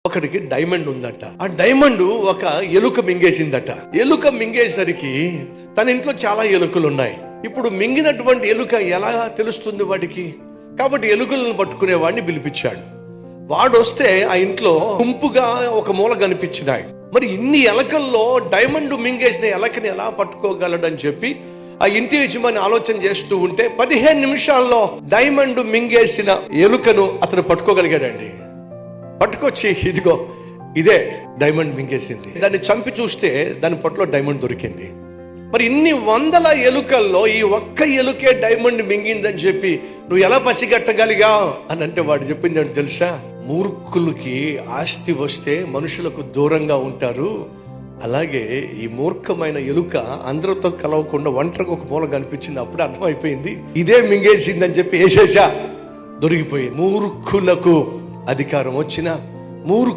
ఒకడికి డైమండ్ ఉందట. ఆ డైమండ్ ఒక ఎలుక మింగేసిందట. ఎలుక మింగేసరికి తన ఇంట్లో చాలా ఎలుకలు ఉన్నాయి. ఇప్పుడు మింగినటువంటి ఎలుక ఎలా తెలుస్తుంది వాడికి? కాబట్టి ఎలుకలను పట్టుకునే వాడిని పిలిపించాడు. వాడు వస్తే ఆ ఇంట్లో గుంపుగా ఒక మూల కనిపించినాయి. మరి ఇన్ని ఎలకల్లో డైమండ్ మింగేసిన ఎలకని ఎలా పట్టుకోగలడని చెప్పి ఆ ఇంటి యజమాని ఆలోచన చేస్తూ ఉంటే 15 నిమిషాల్లో డైమండ్ మింగేసిన ఎలుకను అతను పట్టుకోగలిగాడండి. పట్టుకొచ్చి ఇదిగో ఇదే డైమండ్ మింగేసింది. దాన్ని చంపి చూస్తే దాని పొట్టలో డైమండ్ దొరికింది. మరి ఇన్ని వందల ఎలుకల్లో ఈ ఒక్క ఎలుకే డైమండ్ మింగిందని చెప్పి నువ్వు ఎలా పసిగట్టగలిగా అని అంటే వాడు చెప్పింది ఏంటి తెలుసా? మూర్ఖులకి ఆస్తి వస్తే మనుషులకు దూరంగా ఉంటారు, అలాగే ఈ మూర్ఖమైన ఎలుక అందరితో కలవకుండా ఒంటరికి ఒక మూల కనిపించింది. అప్పుడే అర్థమైపోయింది ఇదే మింగేసిందని చెప్పి వేసేసా, దొరికిపోయింది. మూర్ఖులకు అధికారం వచ్చిన